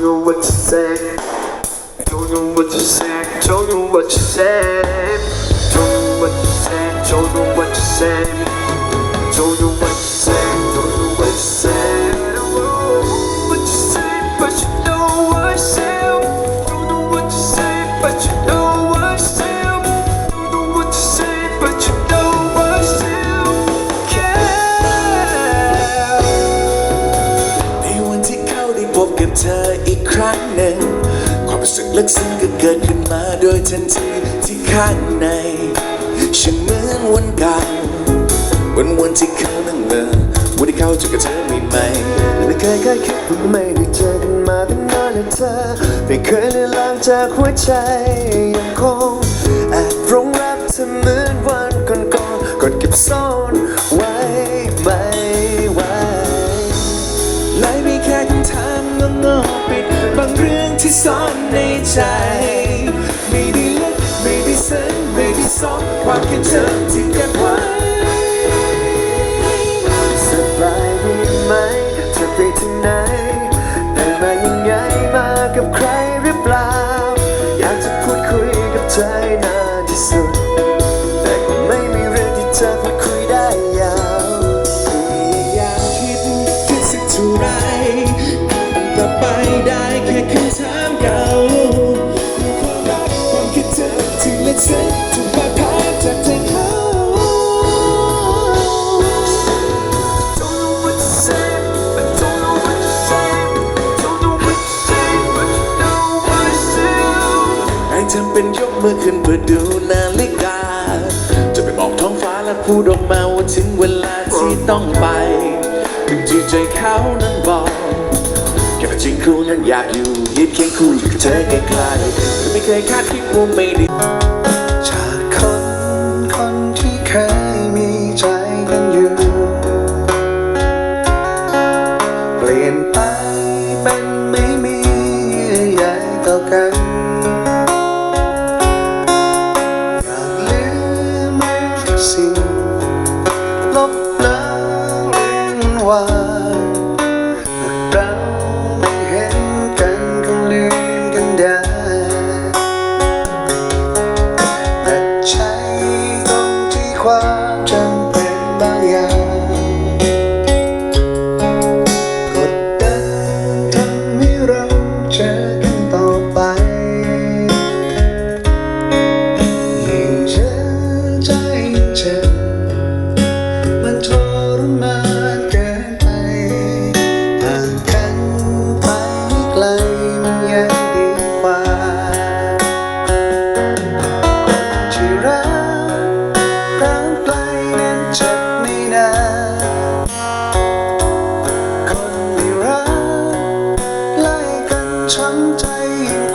know what to say. Don't know what to say. Don't know what to say. Don't know what to say. Don't know what to say. Don't know what to say. Don't know what to say. Don't know what to say, but you know what I say. Don't know what to say, but you know what I say. Don't know what to say, but you know what I say.ในวันที่เขาได้พบกับเธออีกครั้งหนึ่งความรู้สึกลึกซึ้งก็เกิดขึ้นมาโดยทันทีที่ข้างในฉันเหมือนวันเก่าวันที่เขานั่งเมื่อวันที่เขาเจอกับเธอใหม่ๆไม่เคยคิดว่าไม่ได้เจอกันมาตั้งนานแล้วเธอไม่เคยเลือนลางจากหัวใจยังคงแอบหลงรักเธอเหมือนวันก่อนกดเก็บซ่อนไว้ไม่ไหวเลยมีแค่คำถามงงๆปิดบางเรื่องที่ซ่อนในใจไม่ได้ลึกไม่ได้ซึ้งไม่ได้ซ่อนความคิดถึงที่เก็บไว้สบายดีไหมเธอไปที่ไหนได้มายังไงมากับใครหรือเปล่าอยากจะพูดคุยกับเธอนานที่สุดแต่ก็ไม่มีเรื่องที่เธอพูดคุยได้ยาวอยากคิดสักเท่าไรกลับไปได้แค่คำถามเก่าความรักความคิดถึงที่ลึกซึ้งถูกบาดแผลจากใจเขา จำเป็นยกมือขึ้นเพื่อดูนาฬิกาจะไปบอกท้องฟ้าและพูดออกมาว่าถึงเวลาที่ต้องไปที่ใจเขานั้นบอกแค่จริงคู่นั้นอยากอยู่ยืนเคียงคู่กับเธอใกล้ๆไม่เคยคาดคิดว่าไม่ได้จากคนที่เคยมีใจกันอยู่เปลี่ยนไปเป็นไม่มีเยื่อใยต่อกันสิ่งลบล้างเรื่องวานเราไม่เห็นกันก็ลืมกันได้แต่ใจตรงที่ความจำ